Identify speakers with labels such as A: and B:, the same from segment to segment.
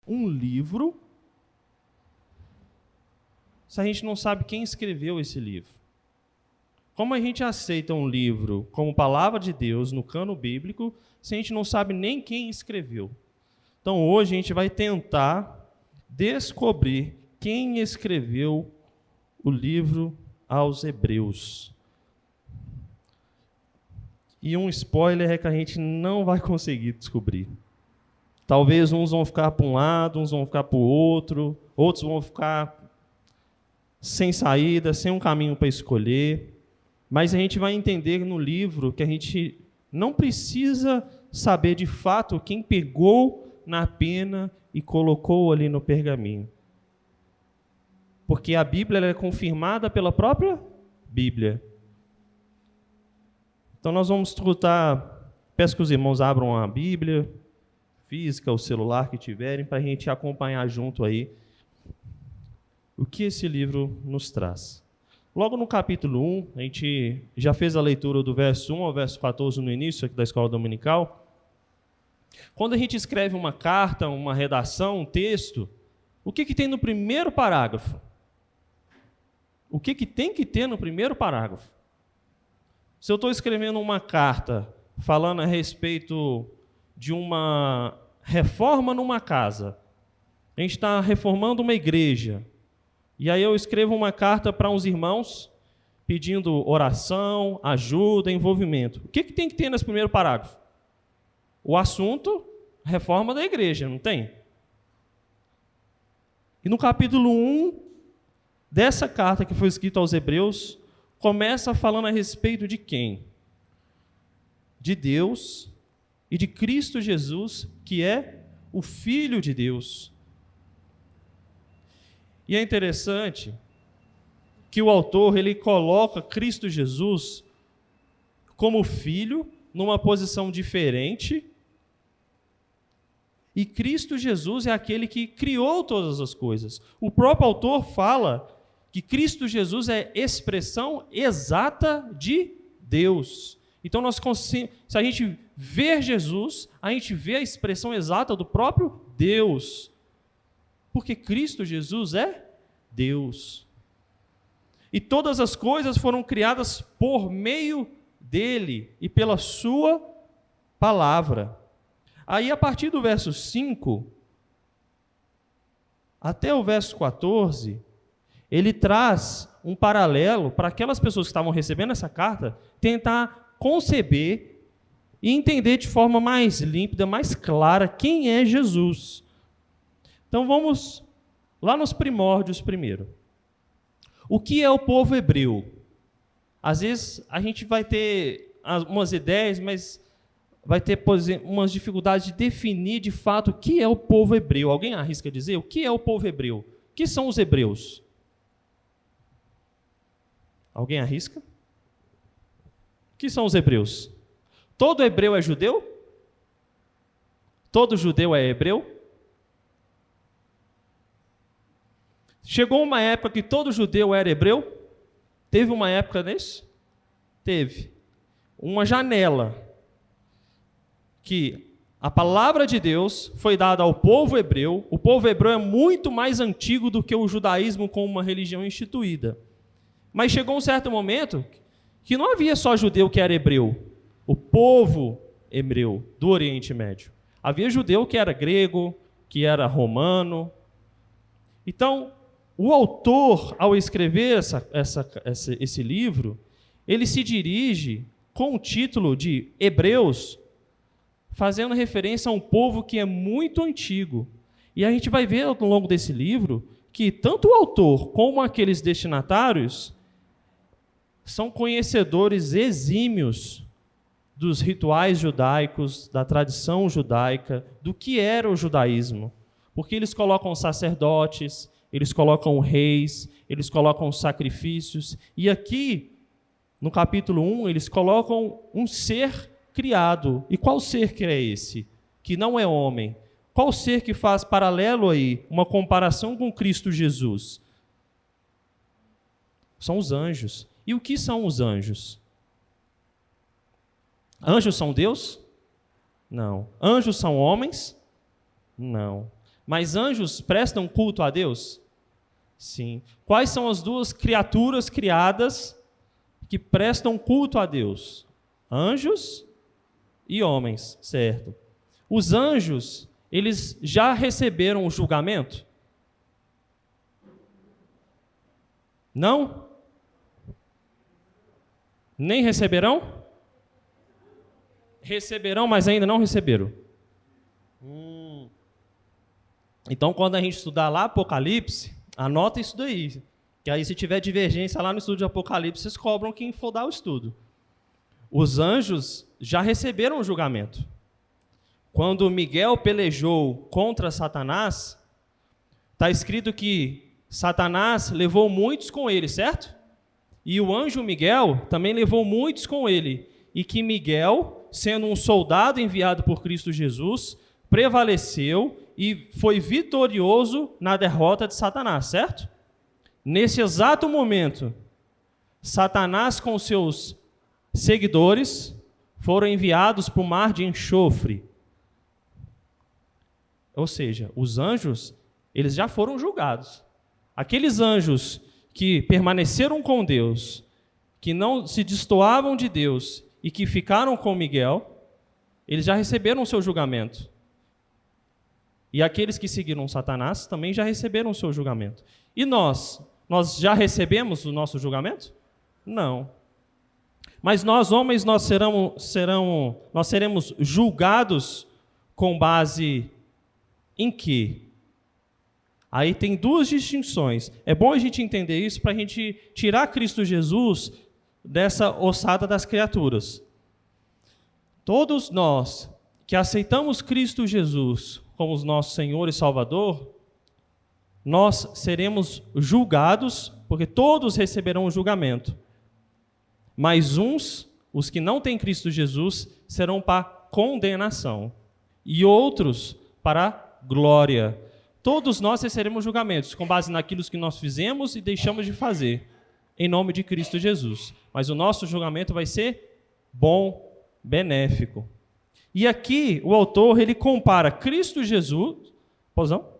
A: um livro se a gente não sabe quem escreveu esse livro? Como a gente aceita um livro como palavra de Deus no cano bíblico se a gente não sabe nem quem escreveu? Então hoje a gente vai tentar descobrir quem escreveu o livro aos Hebreus. E um spoiler é que a gente não vai conseguir descobrir. Talvez uns vão ficar para um lado, uns vão ficar para o outro, outros vão ficar sem saída, sem um caminho para escolher. Mas a gente vai entender no livro que a gente não precisa saber de fato quem pegou na pena e colocou ali no pergaminho. Porque a Bíblia ela é confirmada pela própria Bíblia. Então nós vamos escutar, peço que os irmãos abram a Bíblia física, o celular que tiverem, para a gente acompanhar junto aí o que esse livro nos traz. Logo no capítulo 1, a gente já fez a leitura do verso 1 ao verso 14 no início aqui da escola dominical. Quando a gente escreve uma carta, uma redação, um texto, o que tem no primeiro parágrafo? O que tem que ter no primeiro parágrafo? Se eu estou escrevendo uma carta falando a respeito de uma reforma numa casa, a gente está reformando uma igreja, e aí eu escrevo uma carta para uns irmãos pedindo oração, ajuda, envolvimento. O que tem que ter nesse primeiro parágrafo? O assunto, reforma da igreja, não tem? E no capítulo 1 dessa carta que foi escrita aos Hebreus, começa falando a respeito de quem? De Deus e de Cristo Jesus, que é o Filho de Deus. E é interessante que o autor ele coloca Cristo Jesus como filho numa posição diferente, e Cristo Jesus é aquele que criou todas as coisas. O próprio autor fala que Cristo Jesus é expressão exata de Deus. Então, se a gente ver Jesus, a gente vê a expressão exata do próprio Deus. Porque Cristo Jesus é Deus. E todas as coisas foram criadas por meio dele e pela sua palavra. Aí, a partir do verso 5 até o verso 14, ele traz um paralelo para aquelas pessoas que estavam recebendo essa carta tentar conceber e entender de forma mais límpida, mais clara, quem é Jesus. Então vamos lá nos primórdios primeiro. O que é o povo hebreu? Às vezes a gente vai ter umas ideias, mas vai ter, por exemplo, umas dificuldades de definir de fato o que é o povo hebreu. Alguém arrisca dizer o que é o povo hebreu? O que são os hebreus? Alguém arrisca? O que são os hebreus? Todo hebreu é judeu? Todo judeu é hebreu? Chegou uma época que todo judeu era hebreu? Teve uma época nisso? Teve. Uma janela que a palavra de Deus foi dada ao povo hebreu. O povo hebreu é muito mais antigo do que o judaísmo como uma religião instituída. Mas chegou um certo momento que não havia só judeu que era hebreu. O povo hebreu do Oriente Médio. Havia judeu que era grego, que era romano. Então, o autor, ao escrever esse livro, ele se dirige com o título de Hebreus, fazendo referência a um povo que é muito antigo. E a gente vai ver ao longo desse livro que tanto o autor como aqueles destinatários são conhecedores exímios dos rituais judaicos, da tradição judaica, do que era o judaísmo. Porque eles colocam sacerdotes, eles colocam reis, eles colocam sacrifícios. E aqui, no capítulo 1, eles colocam um ser criado. E qual ser que é esse? Que não é homem. Qual ser que faz paralelo aí, uma comparação com Cristo Jesus? São os anjos. E o que são os anjos? Anjos são Deus? Não. Anjos são homens? Não. Mas anjos prestam culto a Deus? Sim. Quais são as duas criaturas criadas que prestam culto a Deus? Anjos e homens, certo? Os anjos, eles já receberam o julgamento? Não? Nem receberão? Receberão, mas ainda não receberam. Então, quando a gente estudar lá Apocalipse, anota isso daí. Que aí, se tiver divergência lá no estudo de Apocalipse, vocês cobram quem for dar o estudo. Os anjos já receberam o julgamento. Quando Miguel pelejou contra Satanás, está escrito que Satanás levou muitos com ele, certo? E o anjo Miguel também levou muitos com ele. E que Miguel, sendo um soldado enviado por Cristo Jesus, prevaleceu e foi vitorioso na derrota de Satanás, certo? Nesse exato momento, Satanás com seus seguidores foram enviados para o mar de enxofre. Ou seja, os anjos, eles já foram julgados. Aqueles anjos que permaneceram com Deus, que não se destoavam de Deus e que ficaram com Miguel, eles já receberam o seu julgamento. E aqueles que seguiram Satanás também já receberam o seu julgamento. E nós já recebemos o nosso julgamento? Não. Mas nós, homens, nós seremos julgados com base em quê? Aí tem duas distinções. É bom a gente entender isso para a gente tirar Cristo Jesus dessa ossada das criaturas. Todos nós que aceitamos Cristo Jesus como o nosso Senhor e Salvador, nós seremos julgados, porque todos receberão o julgamento. Mas uns, os que não têm Cristo Jesus, serão para condenação. E outros para glória. Todos nós receberemos julgamentos, com base naquilo que nós fizemos e deixamos de fazer, em nome de Cristo Jesus. Mas o nosso julgamento vai ser bom, benéfico. E aqui o autor ele compara Cristo Jesus... Pausão?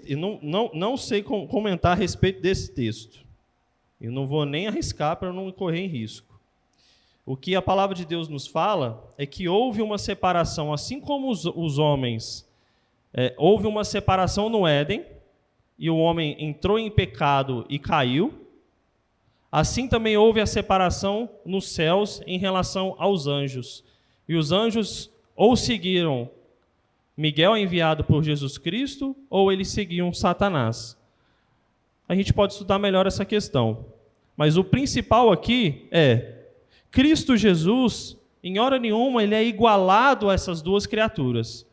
A: Eu não sei comentar a respeito desse texto. Eu não vou nem arriscar para não correr em risco. O que a palavra de Deus nos fala é que houve uma separação, assim como os homens, houve uma separação no Éden, e o homem entrou em pecado e caiu, assim também houve a separação nos céus em relação aos anjos. E os anjos ou seguiram Miguel enviado por Jesus Cristo, ou eles seguiam Satanás. A gente pode estudar melhor essa questão. Mas o principal aqui é, Cristo Jesus, em hora nenhuma, ele é igualado a essas duas criaturas.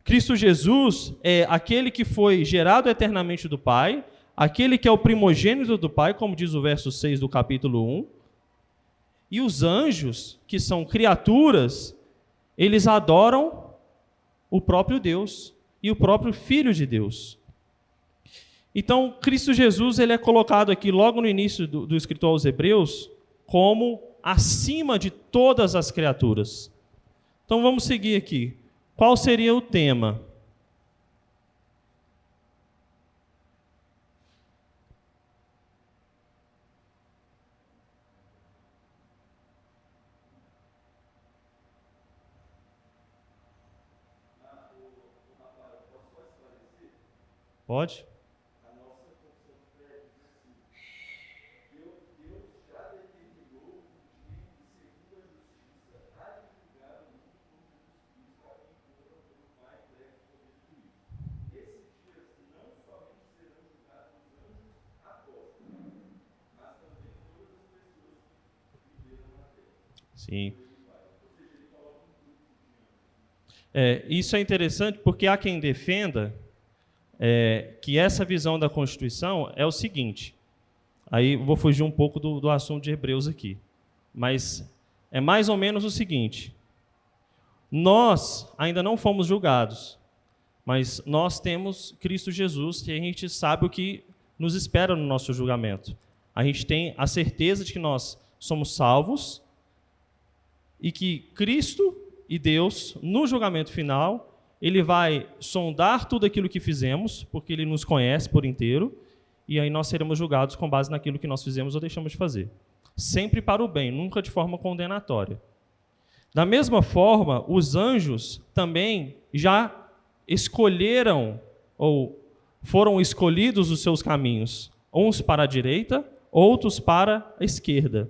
A: Cristo Jesus é aquele que foi gerado eternamente do Pai, aquele que é o primogênito do Pai, como diz o verso 6 do capítulo 1. E os anjos, que são criaturas, eles adoram o próprio Deus e o próprio Filho de Deus. Então, Cristo Jesus ele é colocado aqui logo no início do escritor aos Hebreus como acima de todas as criaturas. Então, vamos seguir aqui. Qual seria o tema? Pode? Sim. Isso é interessante porque há quem defenda que essa visão da Constituição é o seguinte, aí vou fugir um pouco do assunto de Hebreus aqui, mas é mais ou menos o seguinte: nós ainda não fomos julgados, mas nós temos Cristo Jesus e a gente sabe o que nos espera no nosso julgamento. A gente tem a certeza de que nós somos salvos e que Cristo e Deus, no julgamento final, Ele vai sondar tudo aquilo que fizemos, porque Ele nos conhece por inteiro, e aí nós seremos julgados com base naquilo que nós fizemos ou deixamos de fazer. Sempre para o bem, nunca de forma condenatória. Da mesma forma, os anjos também já escolheram, ou foram escolhidos os seus caminhos, uns para a direita, outros para a esquerda.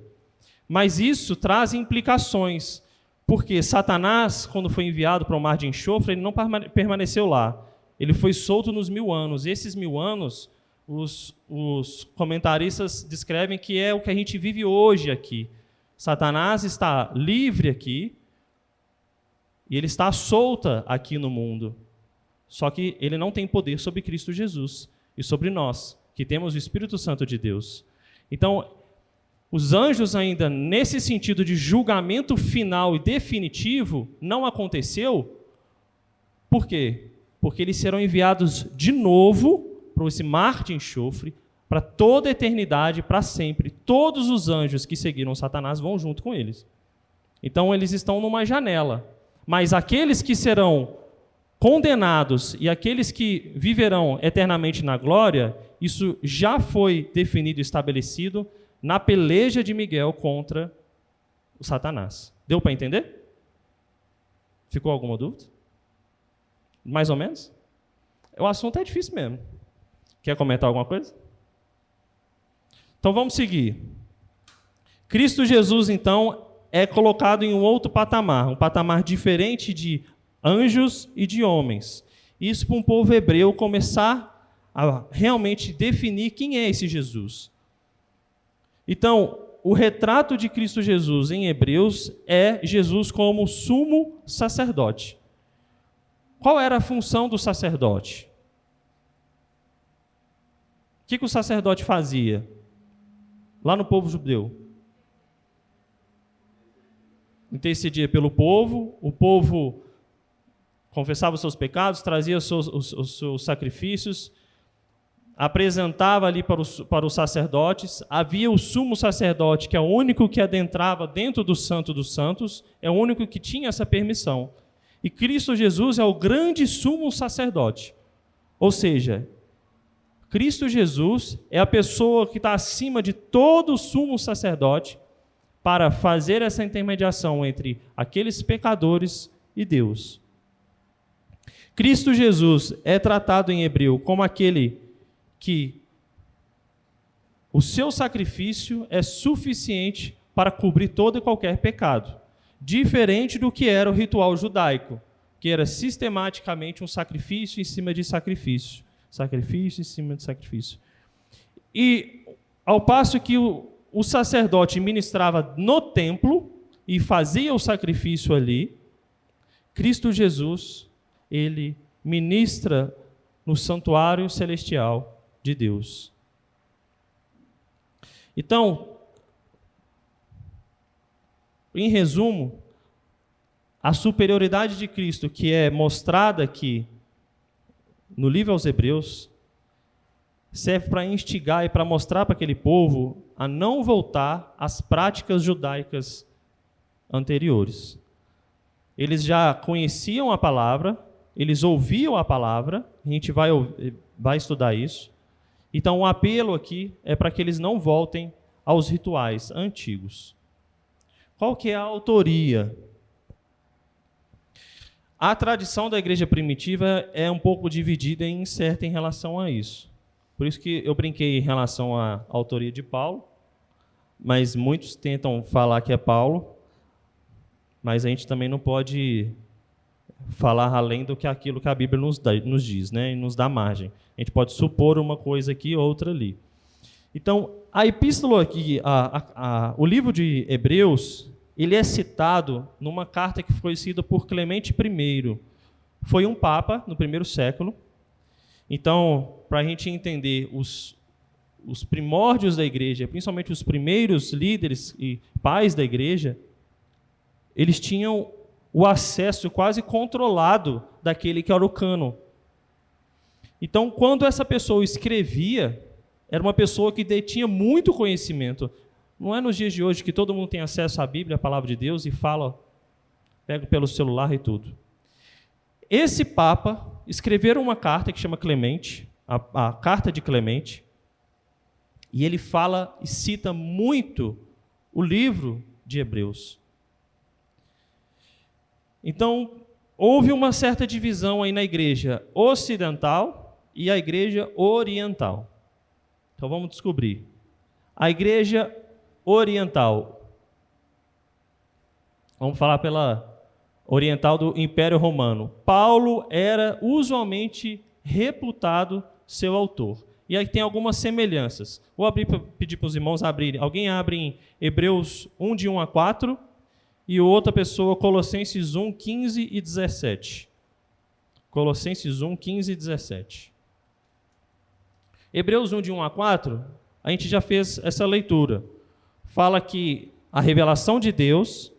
A: Mas isso traz implicações, porque Satanás, quando foi enviado para o mar de enxofre, ele não permaneceu lá. Ele foi solto nos 1000 anos. E esses 1000 anos, os comentaristas descrevem que é o que a gente vive hoje aqui. Satanás está livre aqui e ele está solta aqui no mundo. Só que ele não tem poder sobre Cristo Jesus e sobre nós, que temos o Espírito Santo de Deus. Então, os anjos ainda, nesse sentido de julgamento final e definitivo, não aconteceu. Por quê? Porque eles serão enviados de novo para esse mar de enxofre, para toda a eternidade, para sempre. Todos os anjos que seguiram Satanás vão junto com eles. Então, eles estão numa janela. Mas aqueles que serão condenados e aqueles que viverão eternamente na glória, isso já foi definido e estabelecido na peleja de Miguel contra o Satanás. Deu para entender? Ficou alguma dúvida? Mais ou menos? O assunto é difícil mesmo. Quer comentar alguma coisa? Então vamos seguir. Cristo Jesus, então, é colocado em um outro patamar, um patamar diferente de anjos e de homens. Isso para um povo hebreu começar a realmente definir quem é esse Jesus. Então, o retrato de Cristo Jesus em Hebreus é Jesus como sumo sacerdote. Qual era a função do sacerdote? O que o sacerdote fazia lá no povo judeu? Intercedia pelo povo, o povo confessava os seus pecados, trazia os seus sacrifícios, apresentava ali para os sacerdotes. Havia o sumo sacerdote, que é o único que adentrava dentro do Santo dos Santos, é o único que tinha essa permissão. E Cristo Jesus é o grande sumo sacerdote. Ou seja, Cristo Jesus é a pessoa que está acima de todo sumo sacerdote para fazer essa intermediação entre aqueles pecadores e Deus. Cristo Jesus é tratado em hebreu como aquele que o seu sacrifício é suficiente para cobrir todo e qualquer pecado, diferente do que era o ritual judaico, que era sistematicamente um sacrifício em cima de sacrifício, sacrifício em cima de sacrifício. E ao passo que o sacerdote ministrava no templo e fazia o sacrifício ali, Cristo Jesus, ele ministra no santuário celestial de Deus. Então, em resumo, a superioridade de Cristo que é mostrada aqui no livro aos Hebreus serve para instigar e para mostrar para aquele povo a não voltar às práticas judaicas anteriores. Eles já conheciam a palavra, eles ouviam a palavra, a gente vai estudar isso. Então, o apelo aqui é para que eles não voltem aos rituais antigos. Qual que é a autoria? A tradição da igreja primitiva é um pouco dividida e incerta em relação a isso. Por isso que eu brinquei em relação à autoria de Paulo, mas muitos tentam falar que é Paulo, mas a gente também não pode falar além do que aquilo que a Bíblia nos diz, né? E nos dá margem. A gente pode supor uma coisa aqui, outra ali. Então, a epístola aqui, o livro de Hebreus, ele é citado numa carta que foi escrita por Clemente I, foi um papa no primeiro século. Então, para a gente entender os primórdios da igreja, principalmente os primeiros líderes e pais da igreja, eles tinham o acesso quase controlado daquele que era o cânon. Então, quando essa pessoa escrevia, era uma pessoa que detinha muito conhecimento. Não é nos dias de hoje que todo mundo tem acesso à Bíblia, à palavra de Deus, e fala, pega pelo celular e tudo. Esse Papa escreveu uma carta que chama Clemente, a Carta de Clemente, e ele fala e cita muito o livro de Hebreus. Então, houve uma certa divisão aí na igreja ocidental e a igreja oriental. Então, vamos descobrir. A igreja oriental. Vamos falar pela oriental do Império Romano. Paulo era usualmente reputado seu autor. E aí tem algumas semelhanças. Vou abrir para pedir para os irmãos abrirem. Alguém abre em Hebreus 1, de 1 a 4, e outra pessoa, Colossenses 1, 15 e 17. Colossenses 1, 15 e 17. Hebreus 1, de 1 a 4, a gente já fez essa leitura. Fala que a revelação de Deus,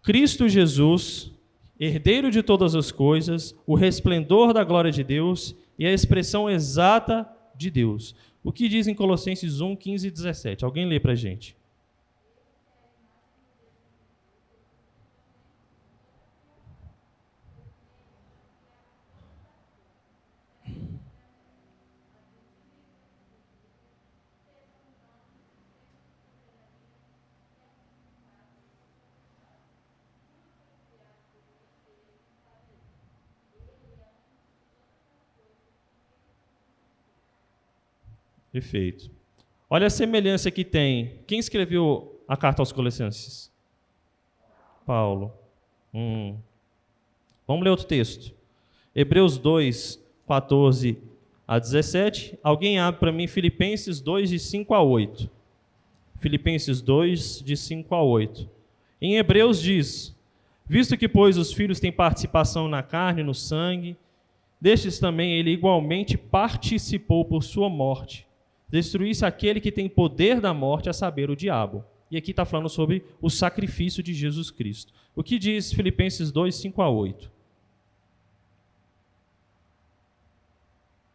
A: Cristo Jesus, herdeiro de todas as coisas, o resplendor da glória de Deus e a expressão exata de Deus. O que diz em Colossenses 1, 15 e 17? Alguém lê para a gente. Perfeito. Olha a semelhança que tem. Quem escreveu a carta aos Colossenses? Paulo. Vamos ler outro texto. Hebreus 2, 14 a 17. Alguém abre para mim Filipenses 2, de 5 a 8. Filipenses 2, de 5 a 8. Em Hebreus diz: visto que, pois, os filhos têm participação na carne e no sangue, destes também ele igualmente participou por sua morte, destruísse aquele que tem poder da morte, a saber, o diabo. E aqui está falando sobre o sacrifício de Jesus Cristo. O que diz Filipenses 2, 5 a 8?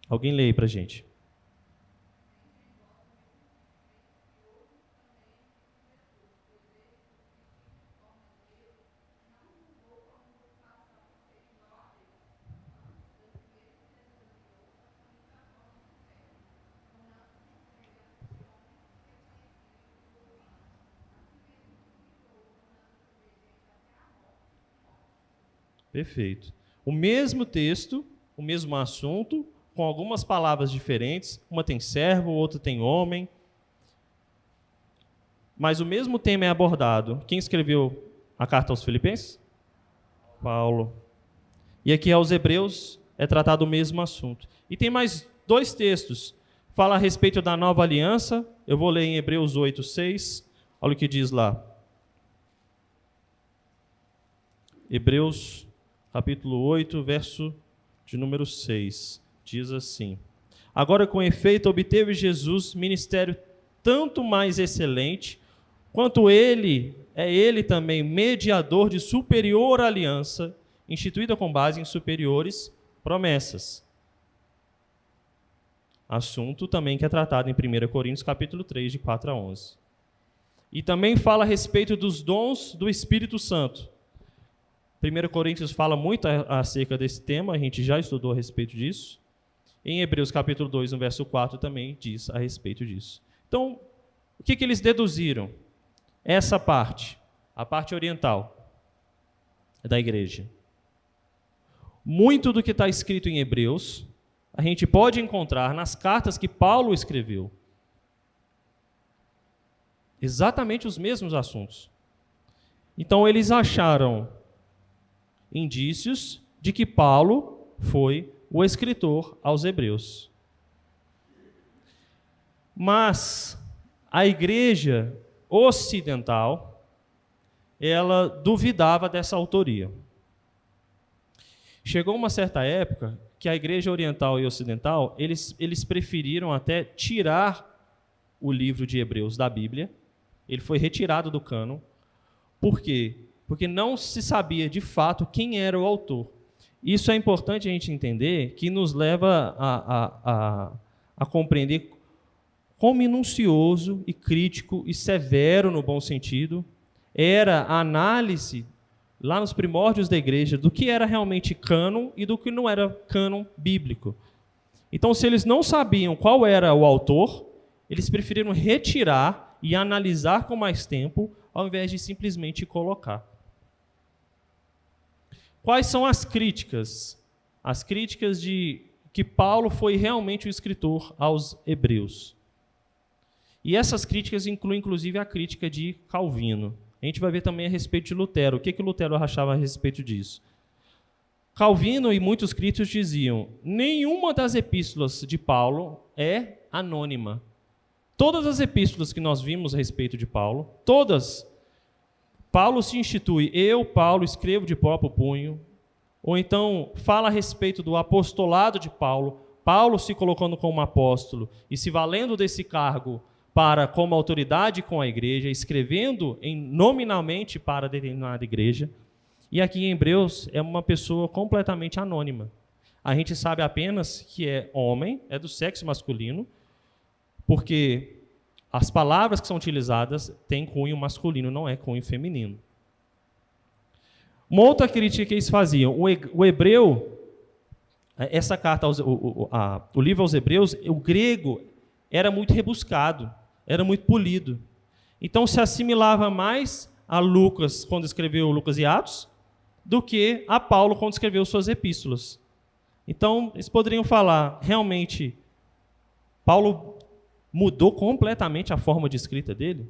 A: Alguém lê aí para a gente. Perfeito. O mesmo texto, o mesmo assunto, com algumas palavras diferentes. Uma tem servo, outra tem homem. Mas o mesmo tema é abordado. Quem escreveu a carta aos Filipenses? Paulo. E aqui aos Hebreus é tratado o mesmo assunto. E tem mais dois textos. Fala a respeito da nova aliança. Eu vou ler em Hebreus 8, 6. Olha o que diz lá. Hebreus capítulo 8, verso de número 6, diz assim: agora, com efeito, obteve Jesus ministério tanto mais excelente, quanto ele também mediador de superior aliança, instituída com base em superiores promessas. Assunto também que é tratado em 1 Coríntios capítulo 3, de 4 a 11. E também fala a respeito dos dons do Espírito Santo. 1 Coríntios fala muito acerca desse tema, a gente já estudou a respeito disso. Em Hebreus capítulo 2, no verso 4, também diz a respeito disso. Então, o que eles deduziram? Essa parte, a parte oriental da igreja. Muito do que está escrito em Hebreus, a gente pode encontrar nas cartas que Paulo escreveu. Exatamente os mesmos assuntos. Então, eles acharam indícios de que Paulo foi o escritor aos Hebreus. Mas a igreja ocidental, ela duvidava dessa autoria. Chegou uma certa época que a igreja oriental e ocidental, eles preferiram até tirar o livro de Hebreus da Bíblia. Ele foi retirado do cânon. Por quê? Porque não se sabia de fato quem era o autor. Isso é importante a gente entender, que nos leva a compreender quão minucioso e crítico e severo, no bom sentido, era a análise, lá nos primórdios da igreja, do que era realmente cânon e do que não era cânon bíblico. Então, se eles não sabiam qual era o autor, eles preferiram retirar e analisar com mais tempo, ao invés de simplesmente colocar. Quais são as críticas? As críticas de que Paulo foi realmente o escritor aos Hebreus. E essas críticas incluem, inclusive, a crítica de Calvino. A gente vai ver também a respeito de Lutero. O que Lutero achava a respeito disso? Calvino e muitos críticos diziam: nenhuma das epístolas de Paulo é anônima. Todas as epístolas que nós vimos a respeito de Paulo, todas, Paulo se institui: eu, Paulo, escrevo de próprio punho. Ou então fala a respeito do apostolado de Paulo, Paulo se colocando como apóstolo e se valendo desse cargo para como autoridade com a igreja, escrevendo nominalmente para determinada igreja. E aqui em Hebreus é uma pessoa completamente anônima. A gente sabe apenas que é homem, é do sexo masculino, porque as palavras que são utilizadas têm cunho masculino, não é cunho feminino. Uma outra crítica que eles faziam: o hebreu, essa carta, o livro aos Hebreus, o grego era muito rebuscado, era muito polido. Então se assimilava mais a Lucas quando escreveu Lucas e Atos do que a Paulo quando escreveu suas epístolas. Então eles poderiam falar, realmente, Paulo mudou completamente a forma de escrita dele?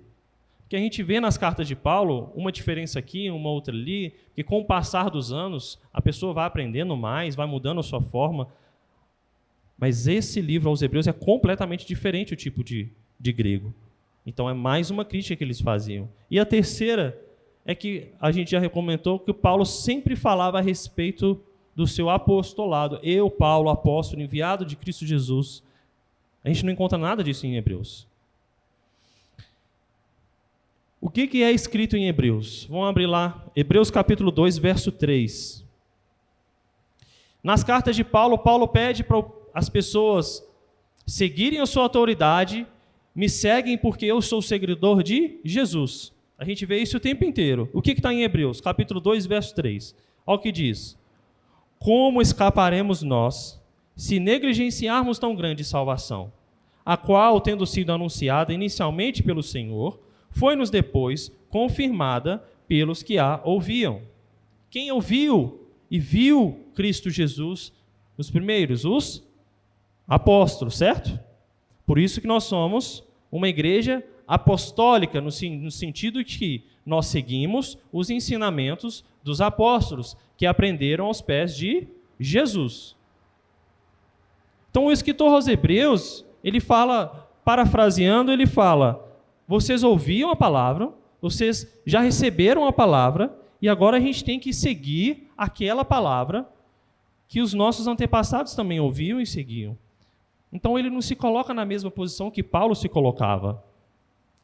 A: Porque a gente vê nas cartas de Paulo uma diferença aqui, uma outra ali, que com o passar dos anos a pessoa vai aprendendo mais, vai mudando a sua forma. Mas esse livro aos Hebreus é completamente diferente o tipo de grego. Então é mais uma crítica que eles faziam. E a terceira é que a gente já comentou que o Paulo sempre falava a respeito do seu apostolado. Eu, Paulo, apóstolo, enviado de Cristo Jesus. A gente não encontra nada disso em Hebreus. O que é escrito em Hebreus? Vamos abrir lá, Hebreus capítulo 2, verso 3. Nas cartas de Paulo, Paulo pede para as pessoas seguirem a sua autoridade, me seguem porque eu sou seguidor de Jesus. A gente vê isso o tempo inteiro. O que está em Hebreus? Capítulo 2, verso 3. Olha o que diz: como escaparemos nós, se negligenciarmos tão grande salvação, a qual, tendo sido anunciada inicialmente pelo Senhor, foi-nos depois confirmada pelos que a ouviam. Quem ouviu e viu Cristo Jesus? Os primeiros, os apóstolos, certo? Por isso que nós somos uma igreja apostólica, no sentido de que nós seguimos os ensinamentos dos apóstolos, que aprenderam aos pés de Jesus. Então o escritor aos Hebreus, ele fala, parafraseando, ele fala: vocês ouviam a palavra, vocês já receberam a palavra, e agora a gente tem que seguir aquela palavra que os nossos antepassados também ouviam e seguiam. Então ele não se coloca na mesma posição que Paulo se colocava.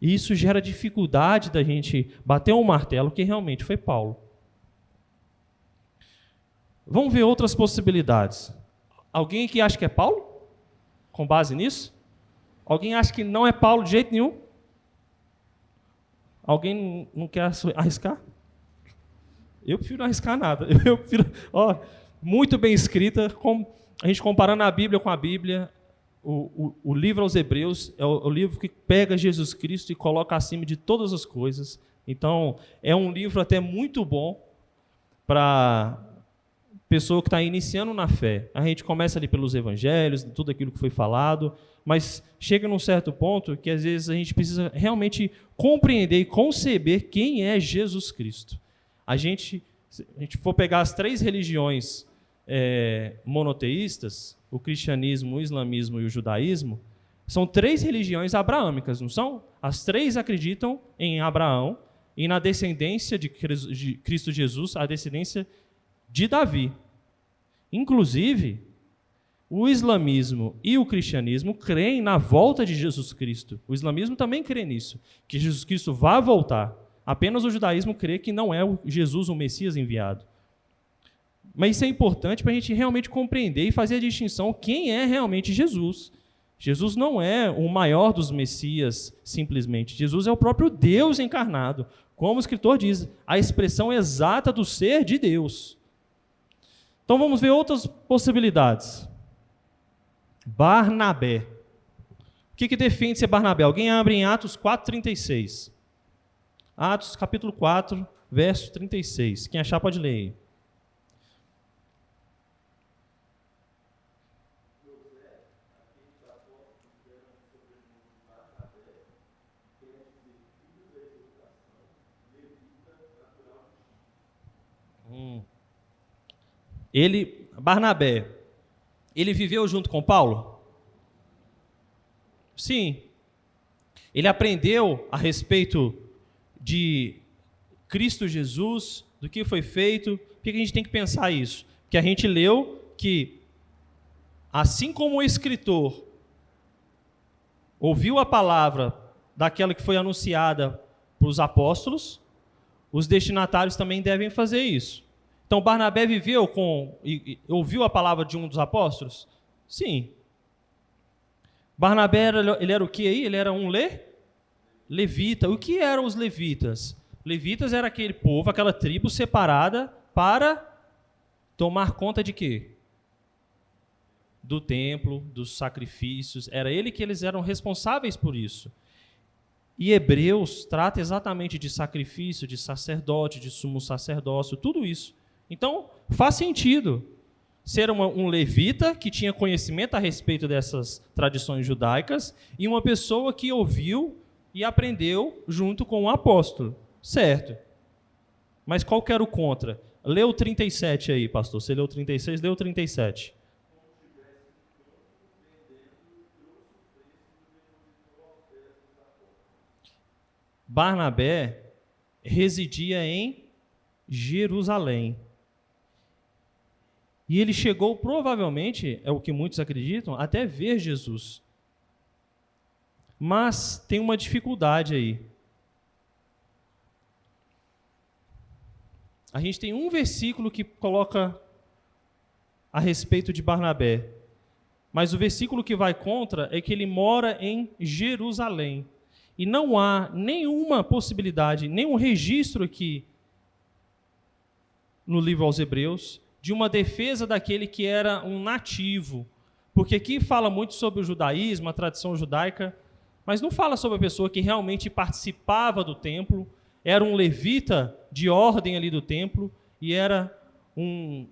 A: E isso gera dificuldade da gente bater um martelo que realmente foi Paulo. Vamos ver outras possibilidades. Alguém que acha que é Paulo? Com base nisso? Alguém acha que não é Paulo de jeito nenhum? Alguém não quer arriscar? Eu prefiro não arriscar nada. Eu prefiro, muito bem escrita. A gente comparando a Bíblia com a Bíblia, o livro aos Hebreus é o livro que pega Jesus Cristo e coloca acima de todas as coisas. Então, é um livro até muito bom para pessoa que está iniciando na fé. A gente começa ali pelos evangelhos, tudo aquilo que foi falado, mas chega num certo ponto que às vezes a gente precisa realmente compreender e conceber quem é Jesus Cristo. Se a gente for pegar as três religiões monoteístas, o cristianismo, o islamismo e o judaísmo, são três religiões abraâmicas, não são? As três acreditam em Abraão e na descendência de Cristo Jesus, a descendência de Davi. Inclusive, o islamismo e o cristianismo creem na volta de Jesus Cristo. O islamismo também crê nisso, que Jesus Cristo vai voltar. Apenas o judaísmo crê que não é o Jesus, o Messias enviado. Mas isso é importante para a gente realmente compreender e fazer a distinção quem é realmente Jesus. Jesus não é o maior dos Messias, simplesmente. Jesus é o próprio Deus encarnado. Como o escritor diz, a expressão exata do ser de Deus. Então vamos ver outras possibilidades. Barnabé. O que defende ser Barnabé? Alguém abre em Atos 4,36. Atos capítulo 4, verso 36. Quem achar pode ler aí. Barnabé, ele viveu junto com Paulo? Sim. Ele aprendeu a respeito de Cristo Jesus, do que foi feito. Por que a gente tem que pensar isso? Porque a gente leu que, assim como o escritor ouviu a palavra daquela que foi anunciada para os apóstolos, os destinatários também devem fazer isso. Então, Barnabé viveu e ouviu a palavra de um dos apóstolos? Sim. Barnabé, ele era o que aí? Ele era um levita. O que eram os levitas? Levitas era aquele povo, aquela tribo separada para tomar conta de quê? Do templo, dos sacrifícios. Era ele que eles eram responsáveis por isso. E Hebreus trata exatamente de sacrifício, de sacerdote, de sumo sacerdócio, tudo isso. Então, faz sentido ser um levita que tinha conhecimento a respeito dessas tradições judaicas e uma pessoa que ouviu e aprendeu junto com o apóstolo. Certo. Mas qual que era o contra? Lê o 37 aí, pastor. Você leu o 36, lê o 37. Barnabé residia em Jerusalém. E ele chegou, provavelmente, é o que muitos acreditam, até ver Jesus. Mas tem uma dificuldade aí. A gente tem um versículo que coloca a respeito de Barnabé. Mas o versículo que vai contra é que ele mora em Jerusalém. E não há nenhuma possibilidade, nenhum registro aqui no livro aos Hebreus de uma defesa daquele que era um nativo. Porque aqui fala muito sobre o judaísmo, a tradição judaica, mas não fala sobre a pessoa que realmente participava do templo, era um levita de ordem ali do templo e era um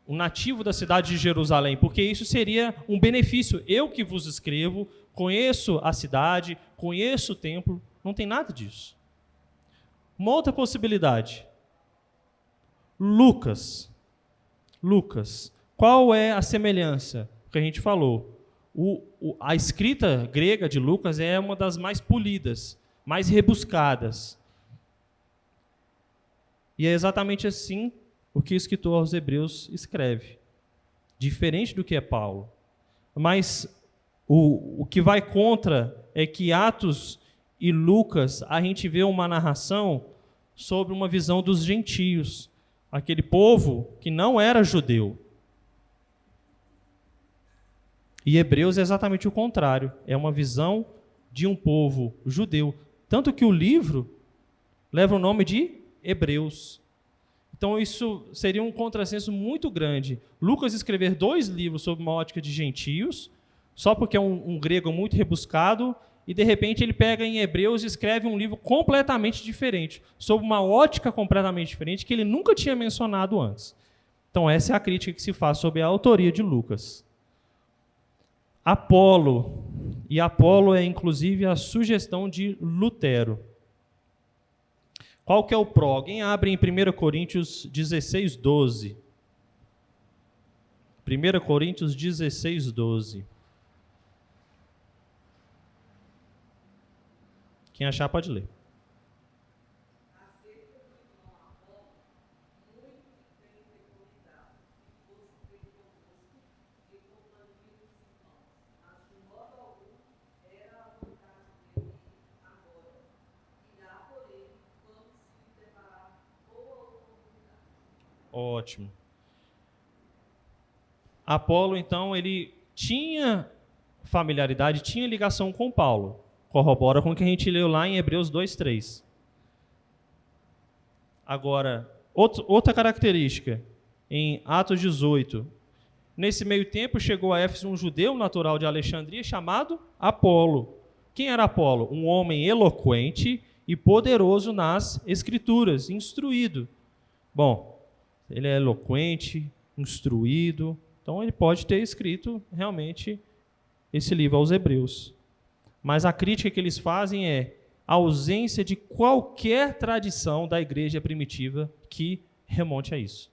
A: nativo da cidade de Jerusalém, porque isso seria um benefício. Eu que vos escrevo, conheço a cidade, conheço o templo, não tem nada disso. Uma outra possibilidade. Lucas. Qual é a semelhança que a gente falou? A escrita grega de Lucas é uma das mais polidas, mais rebuscadas. E é exatamente assim o que o escritor aos Hebreus escreve. Diferente do que é Paulo. Mas o que vai contra é que Atos e Lucas, a gente vê uma narração sobre uma visão dos gentios, aquele povo que não era judeu. E Hebreus é exatamente o contrário, é uma visão de um povo judeu. Tanto que o livro leva o nome de Hebreus. Então isso seria um contrassenso muito grande. Lucas escrever 2 livros sob uma ótica de gentios, só porque é um grego muito rebuscado, e de repente ele pega em Hebreus e escreve um livro completamente diferente, sob uma ótica completamente diferente, que ele nunca tinha mencionado antes. Então essa é a crítica que se faz sobre a autoria de Lucas. Apolo. E Apolo é inclusive a sugestão de Lutero. Qual que é o pró? Alguém abre em 1 Coríntios 16, 12. 1 Coríntios 16, 12. Quem achar pode ler. Ótimo. Apolo, então, ele tinha familiaridade, tinha ligação com Paulo. Corrobora com o que a gente leu lá em Hebreus 2:3. Agora, outra característica, em Atos 18. Nesse meio tempo, chegou a Éfeso um judeu natural de Alexandria chamado Apolo. Quem era Apolo? Um homem eloquente e poderoso nas Escrituras, instruído. Bom, ele é eloquente, instruído, então ele pode ter escrito realmente esse livro aos Hebreus. Mas a crítica que eles fazem é a ausência de qualquer tradição da igreja primitiva que remonte a isso.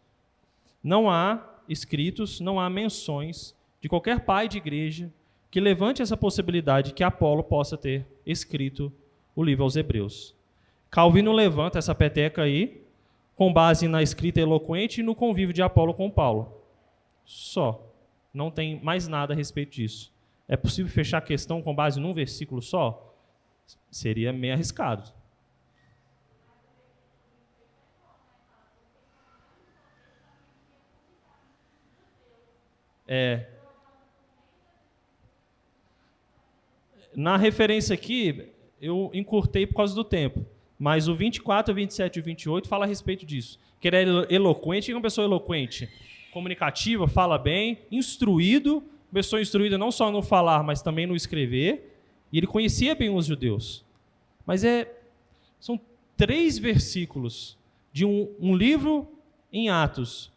A: Não há escritos, não há menções de qualquer pai de igreja que levante essa possibilidade que Apolo possa ter escrito o livro aos Hebreus. Calvino levanta essa peteca aí com base na escrita eloquente e no convívio de Apolo com Paulo. Só. Não tem mais nada a respeito disso. É possível fechar a questão com base num versículo só? Seria meio arriscado. Na referência aqui, eu encurtei por causa do tempo, mas o 24, 27 e 28 fala a respeito disso. Que ele é eloquente, é uma pessoa eloquente, comunicativa, fala bem, instruído, pessoa instruída não só no falar, mas também no escrever, e ele conhecia bem os judeus. Mas são 3 versículos de um livro em Atos,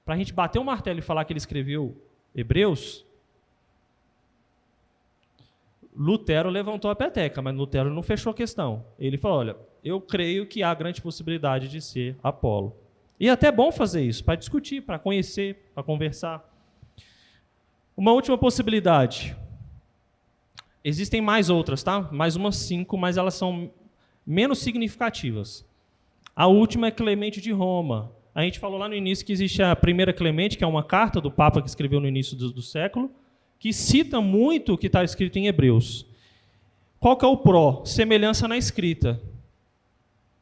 A: para a gente bater o martelo e falar que ele escreveu Hebreus. Lutero levantou a peteca, mas Lutero não fechou a questão. Ele falou, olha, eu creio que há grande possibilidade de ser Apolo. E é até bom fazer isso, para discutir, para conhecer, para conversar. Uma última possibilidade. Existem mais outras, tá? Mais umas 5, mas elas são menos significativas. A última é Clemente de Roma. A gente falou lá no início que existe a primeira Clemente, que é uma carta do Papa que escreveu no início do século, que cita muito o que está escrito em Hebreus. Qual que é o pró? Semelhança na escrita.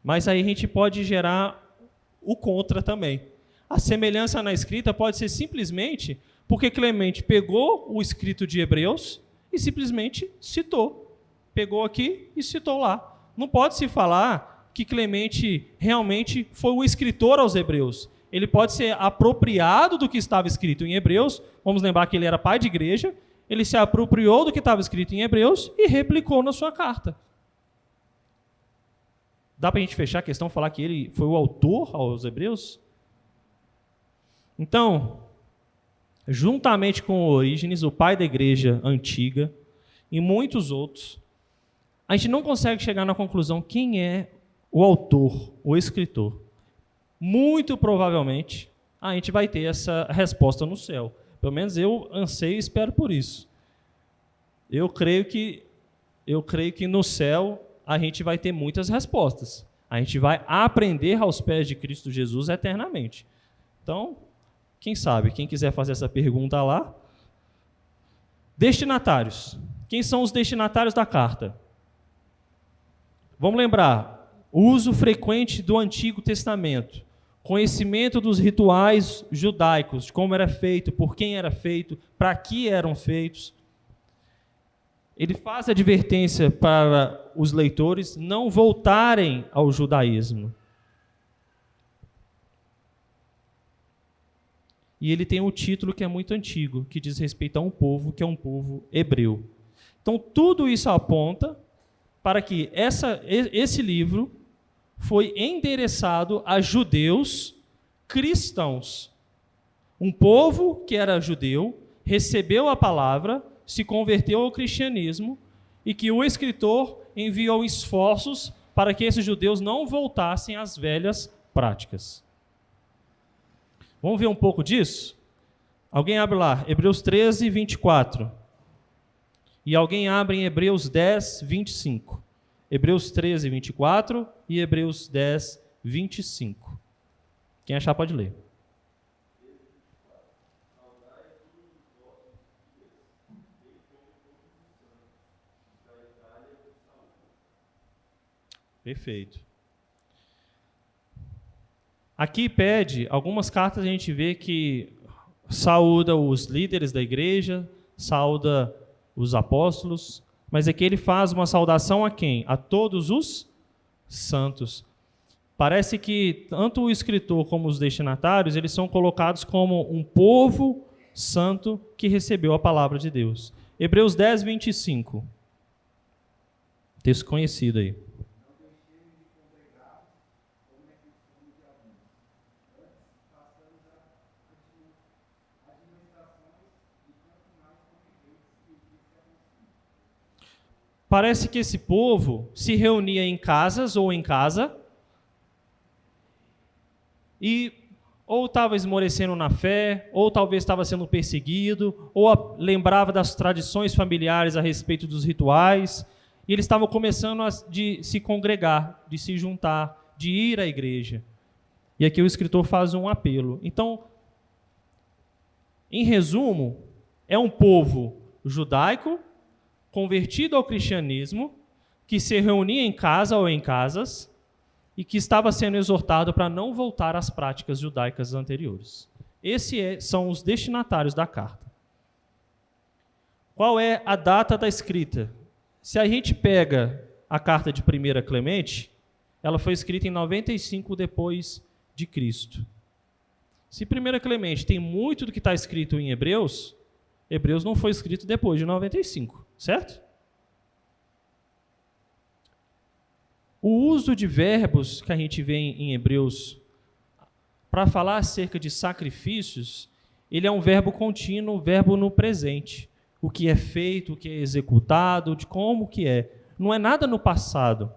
A: Mas aí a gente pode gerar o contra também. A semelhança na escrita pode ser simplesmente porque Clemente pegou o escrito de Hebreus e simplesmente citou. Pegou aqui e citou lá. Não pode se falar que Clemente realmente foi o escritor aos Hebreus. Ele pode ser apropriado do que estava escrito em Hebreus. Vamos lembrar que ele era pai de igreja. Ele se apropriou do que estava escrito em Hebreus e replicou na sua carta. Dá para a gente fechar a questão e falar que ele foi o autor aos Hebreus? Então, juntamente com Orígenes, o pai da igreja antiga, e muitos outros, a gente não consegue chegar na conclusão quem é o autor, o escritor. Muito provavelmente, a gente vai ter essa resposta no céu. Pelo menos eu anseio e espero por isso. Eu creio que no céu a gente vai ter muitas respostas. A gente vai aprender aos pés de Cristo Jesus eternamente. Então, quem sabe, quem quiser fazer essa pergunta lá. Destinatários. Quem são os destinatários da carta? Vamos lembrar, uso frequente do Antigo Testamento, conhecimento dos rituais judaicos, de como era feito, por quem era feito, para que eram feitos. Ele faz advertência para os leitores não voltarem ao judaísmo. E ele tem um título que é muito antigo, que diz respeito a um povo, que é um povo hebreu. Então, tudo isso aponta para que esse livro foi endereçado a judeus cristãos. Um povo que era judeu, recebeu a palavra, se converteu ao cristianismo e que o escritor enviou esforços para que esses judeus não voltassem às velhas práticas. Vamos ver um pouco disso? Alguém abre lá, Hebreus 13, 24. E alguém abre em Hebreus 10, 25. Hebreus 13, 24 e Hebreus 10, 25. Quem achar pode ler. Perfeito. Aqui pede, algumas cartas a gente vê que saúda os líderes da igreja, saúda os apóstolos, mas aqui ele faz uma saudação a quem? A todos os santos. Parece que tanto o escritor como os destinatários, eles são colocados como um povo santo que recebeu a palavra de Deus. Hebreus 10, 25. Texto conhecido aí. Parece que esse povo se reunia em casas ou em casa e ou estava esmorecendo na fé, ou talvez estava sendo perseguido, ou lembrava das tradições familiares a respeito dos rituais, e eles estavam começando de se congregar, de se juntar, de ir à igreja. E aqui o escritor faz um apelo. Então, em resumo, é um povo judaico, convertido ao cristianismo, que se reunia em casa ou em casas e que estava sendo exortado para não voltar às práticas judaicas anteriores. Esses são os destinatários da carta. Qual é a data da escrita? Se a gente pega a carta de 1 Clemente, ela foi escrita em 95 depois de Cristo. Se 1 Clemente tem muito do que está escrito em Hebreus, Hebreus não foi escrito depois de 95, certo? O uso de verbos que a gente vê em Hebreus para falar acerca de sacrifícios, ele é um verbo contínuo, verbo no presente. O que é feito, o que é executado, de como que é. Não é nada no passado.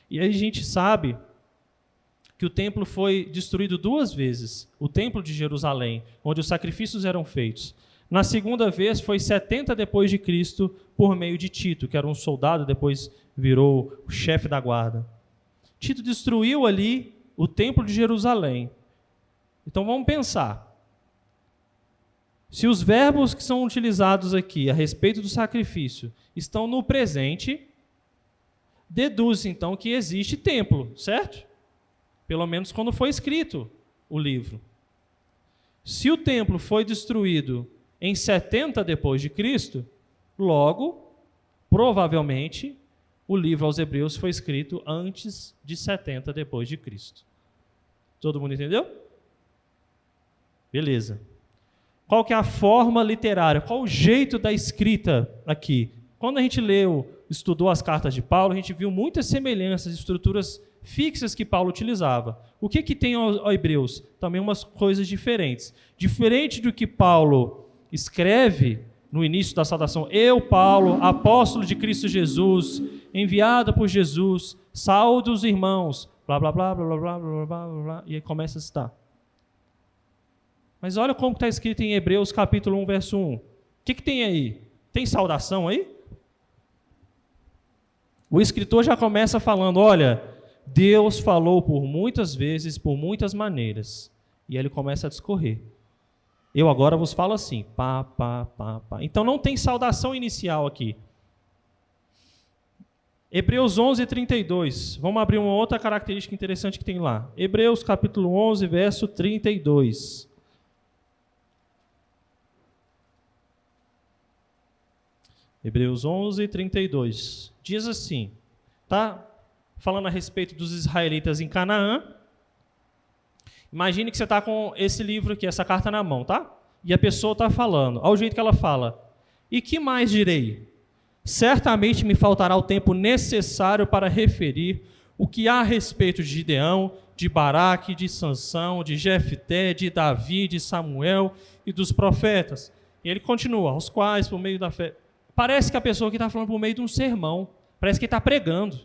A: E aí a gente sabe que o templo foi destruído 2 vezes. O templo de Jerusalém, onde os sacrifícios eram feitos. Na segunda vez foi 70 depois de Cristo, por meio de Tito, que era um soldado, depois virou o chefe da guarda. Tito destruiu ali o templo de Jerusalém. Então vamos pensar. Se os verbos que são utilizados aqui a respeito do sacrifício estão no presente, deduz então que existe templo, certo? Pelo menos quando foi escrito o livro. Se o templo foi destruído em 70 depois de Cristo, logo, provavelmente, o livro aos Hebreus foi escrito antes de 70 depois de Cristo. Todo mundo entendeu? Beleza. Qual que é a forma literária? Qual o jeito da escrita aqui? Quando a gente estudou as cartas de Paulo, a gente viu muitas semelhanças, estruturas fixas que Paulo utilizava. O que tem aos Hebreus? Também umas coisas diferentes. Diferente do que Paulo escreve no início da saudação, eu, Paulo, apóstolo de Cristo Jesus, enviado por Jesus, saúdo os irmãos, blá, blá, blá, blá, blá, blá, blá, blá, blá, e aí começa a citar. Mas olha como está escrito em Hebreus capítulo 1, verso 1. O que tem aí? Tem saudação aí? O escritor já começa falando, olha, Deus falou por muitas vezes, por muitas maneiras. E aí ele começa a discorrer. Eu agora vos falo assim, pá, pá, pá, pá. Então não tem saudação inicial aqui. Hebreus 11, 32. Vamos abrir uma outra característica interessante que tem lá. Hebreus capítulo 11, verso 32. Hebreus 11, 32. Diz assim, tá falando a respeito dos israelitas em Canaã. Imagine que você está com esse livro aqui, essa carta na mão, tá? E a pessoa está falando, ao jeito que ela fala. E que mais direi? Certamente me faltará o tempo necessário para referir o que há a respeito de Gideão, de Baraque, de Sansão, de Jefté, de Davi, de Samuel e dos profetas. E ele continua, aos quais, por meio da fé... Parece que a pessoa aqui está falando por meio de um sermão. Parece que está pregando.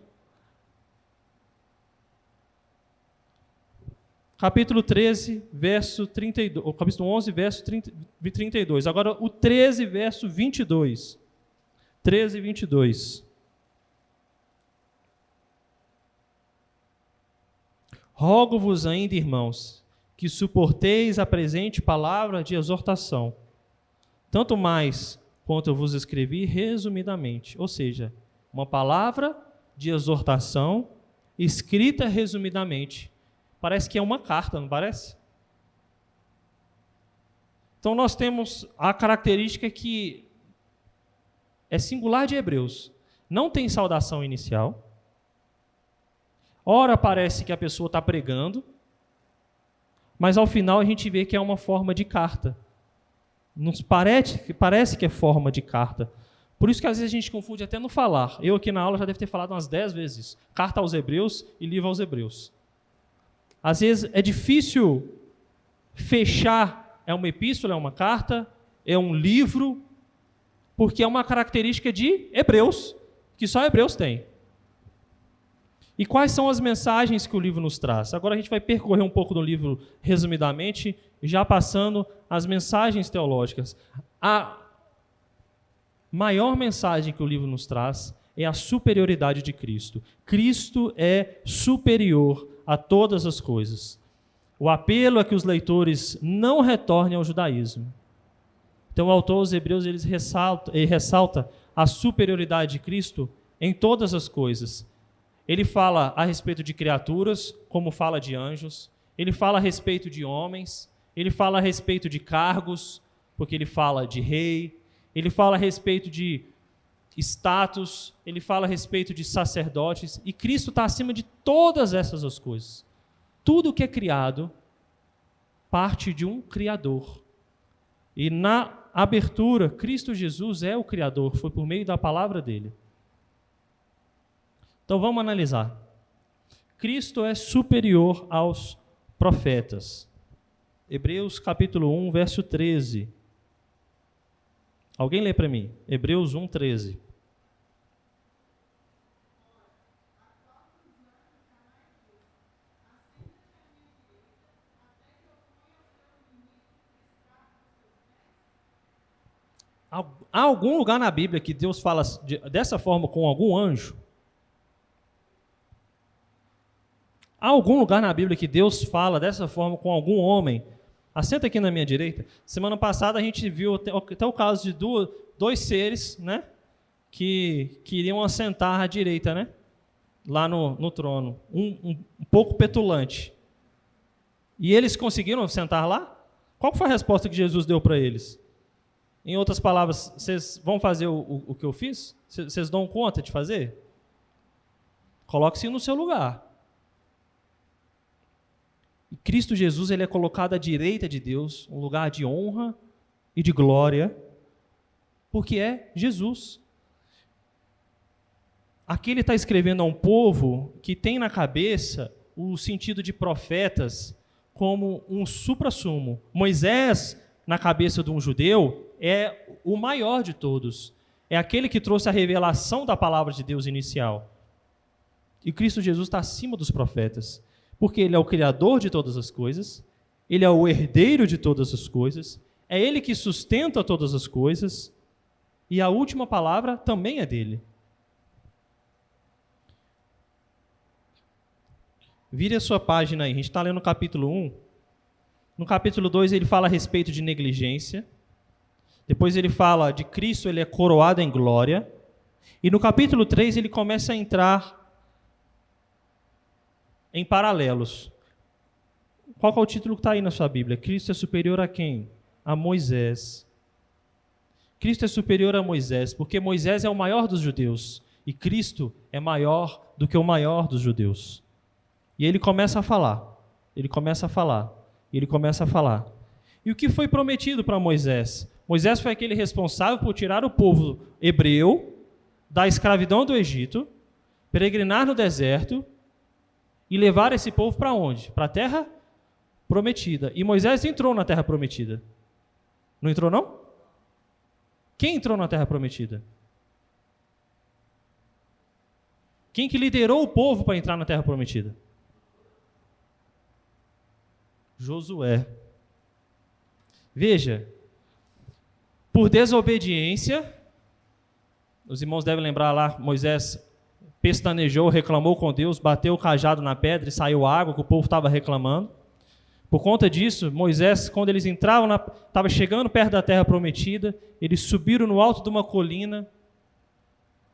A: Capítulo 13, verso 32. O capítulo 11, verso 32. Agora o 13, verso 22. 13, 22. Rogo-vos ainda, irmãos, que suporteis a presente palavra de exortação, tanto mais quanto eu vos escrevi resumidamente. Ou seja, uma palavra de exortação escrita resumidamente, Parece que é uma carta, não parece? Então nós temos a característica que é singular de Hebreus. Não tem saudação inicial. Ora parece que a pessoa está pregando, mas ao final a gente vê que é uma forma de carta. Nos parece que é forma de carta. Por isso que às vezes a gente confunde até no falar. Eu aqui na aula já devo ter falado umas 10 vezes isso. Carta aos Hebreus e livro aos Hebreus. Às vezes é difícil fechar, é uma epístola, é uma carta, é um livro, porque é uma característica de Hebreus, que só Hebreus tem. E quais são as mensagens que o livro nos traz? Agora a gente vai percorrer um pouco do livro resumidamente, já passando as mensagens teológicas. A maior mensagem que o livro nos traz é a superioridade de Cristo. Cristo é superior a todas as coisas. O apelo é que os leitores não retornem ao judaísmo. Então o autor aos Hebreus ele ressalta a superioridade de Cristo em todas as coisas. Ele fala a respeito de criaturas, como fala de anjos. Ele fala a respeito de homens. Ele fala a respeito de cargos, porque ele fala de rei. Ele fala a respeito de status. Ele fala a respeito de sacerdotes. E Cristo está acima de todas essas coisas. Tudo que é criado parte de um Criador. E na abertura, Cristo Jesus é o Criador. Foi por meio da palavra dele. Então vamos analisar. Cristo é superior aos profetas. Hebreus capítulo 1, verso 13. Alguém lê para mim? Hebreus 1, 13. Há algum lugar na Bíblia que Deus fala dessa forma com algum anjo? Há algum lugar na Bíblia que Deus fala dessa forma com algum homem? Assenta aqui na minha direita. Semana passada a gente viu até o caso de dois seres, né, que queriam assentar à direita, né, lá no trono. Um pouco petulante. E eles conseguiram sentar lá? Qual foi a resposta que Jesus deu para eles? Em outras palavras, vocês vão fazer o que eu fiz? Vocês dão conta de fazer? Coloque-se no seu lugar. E Cristo Jesus ele é colocado à direita de Deus, um lugar de honra e de glória, porque é Jesus. Aqui ele está escrevendo a um povo que tem na cabeça o sentido de profetas como um suprassumo. Moisés, na cabeça de um judeu, é o maior de todos. É aquele que trouxe a revelação da palavra de Deus inicial. E Cristo Jesus está acima dos profetas. Porque ele é o criador de todas as coisas, ele é o herdeiro de todas as coisas, é ele que sustenta todas as coisas, e a última palavra também é dele. Vire a sua página aí, a gente está lendo o capítulo 1. No capítulo 2 ele fala a respeito de negligência, depois ele fala de Cristo, ele é coroado em glória, e no capítulo 3 ele começa a entrar em paralelos. Qual que é o título que está aí na sua Bíblia? Cristo é superior a quem? A Moisés. Cristo é superior a Moisés, porque Moisés é o maior dos judeus, e Cristo é maior do que o maior dos judeus. E ele começa a falar, ele começa a falar, ele começa a falar. E o que foi prometido para Moisés? Moisés foi aquele responsável por tirar o povo hebreu da escravidão do Egito, peregrinar no deserto, e levar esse povo para onde? Para a terra prometida. E Moisés entrou na terra prometida. Não entrou, não? Quem entrou na terra prometida? Quem que liderou o povo para entrar na terra prometida? Josué. Veja, por desobediência, os irmãos devem lembrar lá, Moisés pestanejou, reclamou com Deus, bateu o cajado na pedra e saiu água, que o povo estava reclamando. Por conta disso, Moisés, quando eles entravam, estava chegando perto da terra prometida, eles subiram no alto de uma colina.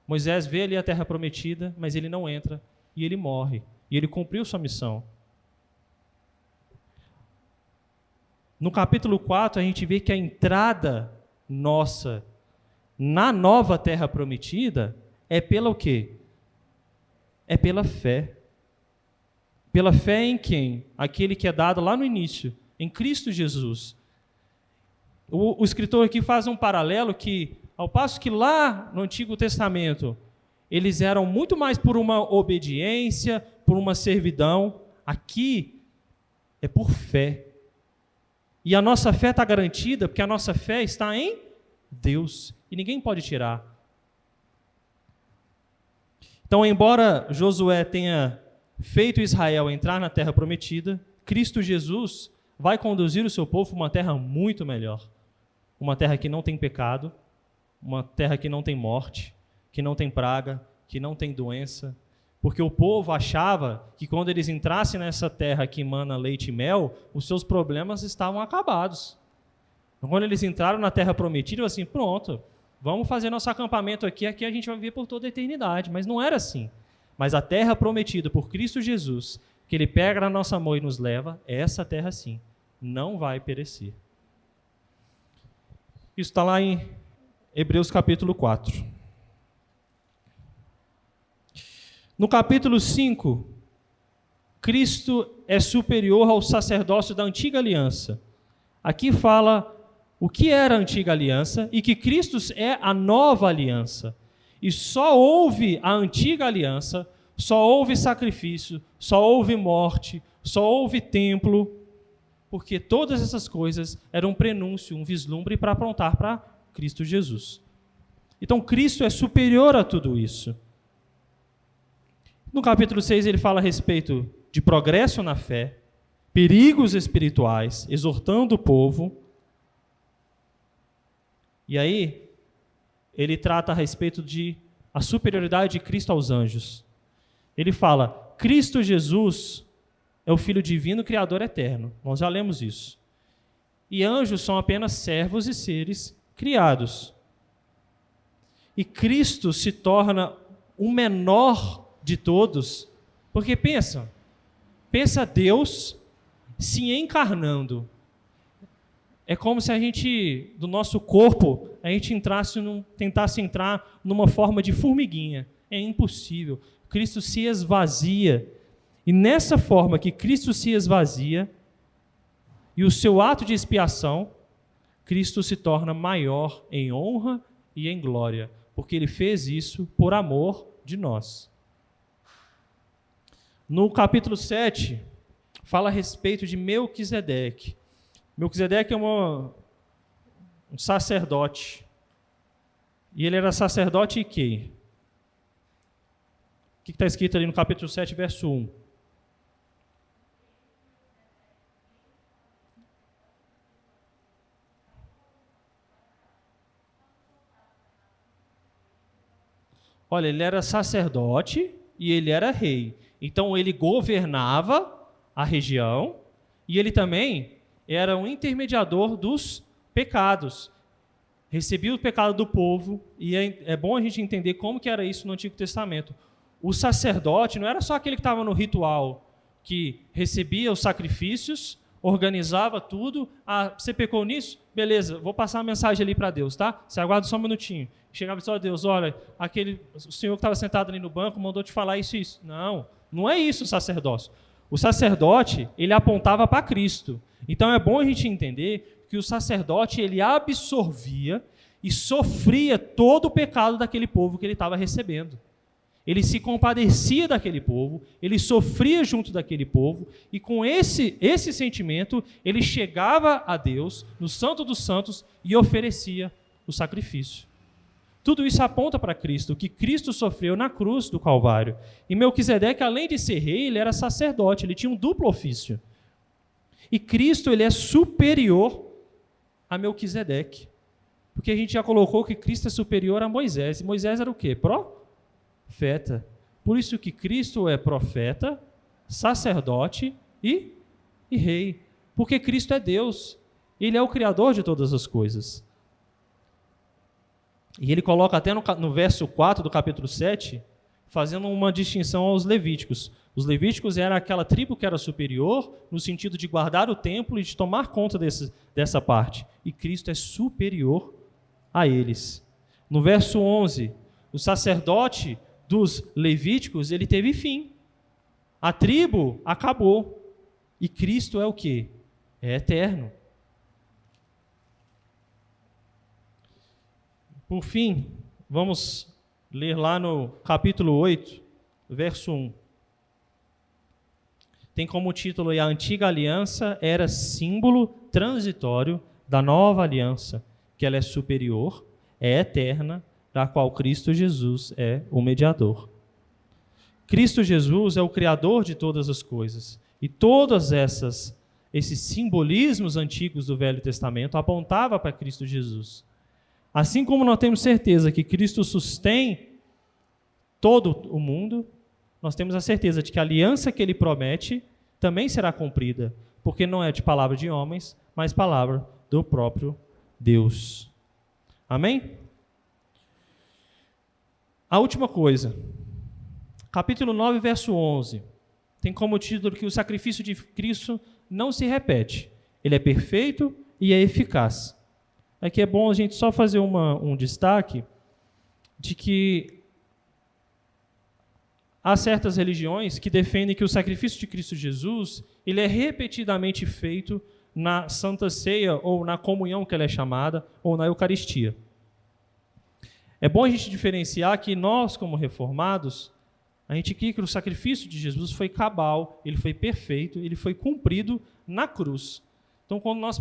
A: Moisés vê ali a terra prometida, mas ele não entra, e ele morre, e ele cumpriu sua missão. No capítulo 4, a gente vê que a entrada nossa na nova terra prometida é pela o quê? É pela fé. Pela fé em quem? Aquele que é dado lá no início, em Cristo Jesus. O escritor aqui faz um paralelo que, ao passo que lá no Antigo Testamento, eles eram muito mais por uma obediência, por uma servidão, aqui é por fé. E a nossa fé está garantida porque a nossa fé está em Deus. E ninguém pode tirar. Então, embora Josué tenha feito Israel entrar na terra prometida, Cristo Jesus vai conduzir o seu povo a uma terra muito melhor. Uma terra que não tem pecado, uma terra que não tem morte, que não tem praga, que não tem doença. Porque o povo achava que quando eles entrassem nessa terra que emana leite e mel, os seus problemas estavam acabados. Quando eles entraram na terra prometida, assim, pronto, vamos fazer nosso acampamento aqui a gente vai viver por toda a eternidade. Mas não era assim. Mas a terra prometida por Cristo Jesus, que Ele pega na nossa mão e nos leva, essa terra sim, não vai perecer. Isso está lá em Hebreus capítulo 4. No capítulo 5, Cristo é superior ao sacerdócio da antiga aliança. Aqui fala o que era a antiga aliança e que Cristo é a nova aliança. E só houve a antiga aliança, só houve sacrifício, só houve morte, só houve templo, porque todas essas coisas eram um prenúncio, um vislumbre para apontar para Cristo Jesus. Então Cristo é superior a tudo isso. No capítulo 6 ele fala a respeito de progresso na fé, perigos espirituais, exortando o povo. E aí ele trata a respeito de a superioridade de Cristo aos anjos. Ele fala, Cristo Jesus é o Filho divino, Criador eterno. Nós já lemos isso. E anjos são apenas servos e seres criados. E Cristo se torna o menor de todos, porque pensa Deus se encarnando. É como se a gente, do nosso corpo, a gente tentasse entrar numa forma de formiguinha. É impossível. Cristo se esvazia. E nessa forma que Cristo se esvazia, e o seu ato de expiação, Cristo se torna maior em honra e em glória, porque Ele fez isso por amor de nós. No capítulo 7, fala a respeito de Melquisedeque. Melquisedeque é um sacerdote. E ele era sacerdote e quê? O que está escrito ali no capítulo 7, verso 1? Olha, ele era sacerdote e ele era rei. Então ele governava a região e ele também era um intermediador dos pecados. Recebia o pecado do povo, e é bom a gente entender como que era isso no Antigo Testamento. O sacerdote não era só aquele que estava no ritual, que recebia os sacrifícios, organizava tudo. Ah, você pecou nisso? Beleza, vou passar uma mensagem ali para Deus, tá? Você aguarda só um minutinho. Chegava só a Deus, olha, o senhor que estava sentado ali no banco mandou te falar isso e isso. Não é isso o sacerdócio. O sacerdote, ele apontava para Cristo. Então é bom a gente entender que o sacerdote, ele absorvia e sofria todo o pecado daquele povo que ele estava recebendo. Ele se compadecia daquele povo, ele sofria junto daquele povo, e com esse sentimento, ele chegava a Deus, no Santo dos Santos, e oferecia o sacrifício. Tudo isso aponta para Cristo, o que Cristo sofreu na cruz do Calvário. E Melquisedeque, além de ser rei, ele era sacerdote, ele tinha um duplo ofício. E Cristo, ele é superior a Melquisedeque. Porque a gente já colocou que Cristo é superior a Moisés. E Moisés era o quê? Profeta. Por isso que Cristo é profeta, sacerdote e rei. Porque Cristo é Deus. Ele é o Criador de todas as coisas. E ele coloca até no verso 4 do capítulo 7, fazendo uma distinção aos levíticos. Os levíticos era aquela tribo que era superior no sentido de guardar o templo e de tomar conta dessa parte. E Cristo é superior a eles. No verso 11, o sacerdote dos levíticos, ele teve fim. A tribo acabou. E Cristo é o quê? É eterno. Por fim, vamos ler lá no capítulo 8, verso 1. Tem como título: "E a antiga aliança era símbolo transitório da nova aliança, que ela é superior, é eterna, da qual Cristo Jesus é o mediador." Cristo Jesus é o Criador de todas as coisas. E todos esses simbolismos antigos do Velho Testamento apontavam para Cristo Jesus. Assim como nós temos certeza que Cristo sustém todo o mundo, nós temos a certeza de que a aliança que ele promete também será cumprida, porque não é de palavra de homens, mas palavra do próprio Deus. Amém? A última coisa, capítulo 9, verso 11, tem como título que o sacrifício de Cristo não se repete. Ele é perfeito e é eficaz. Aqui é bom a gente só fazer um destaque de que há certas religiões que defendem que o sacrifício de Cristo Jesus ele é repetidamente feito na Santa Ceia, ou na comunhão que ela é chamada, ou na Eucaristia. É bom a gente diferenciar que nós, como reformados, a gente crê que o sacrifício de Jesus foi cabal, ele foi perfeito, ele foi cumprido na cruz. Então, quando nós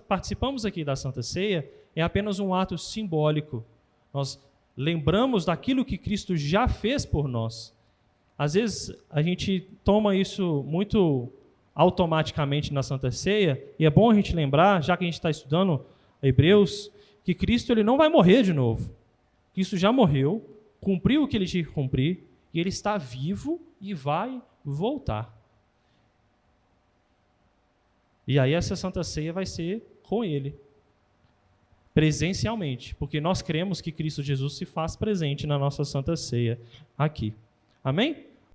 A: participamos aqui da Santa Ceia, é apenas um ato simbólico. Nós lembramos daquilo que Cristo já fez por nós. Às vezes, a gente toma isso muito automaticamente na Santa Ceia, e é bom a gente lembrar, já que a gente está estudando Hebreus, que Cristo ele não vai morrer de novo. Cristo já morreu, cumpriu o que ele tinha que cumprir, e ele está vivo e vai voltar. E aí essa Santa Ceia vai ser com ele, presencialmente, porque nós cremos que Cristo Jesus se faz presente na nossa Santa Ceia aqui. Amém?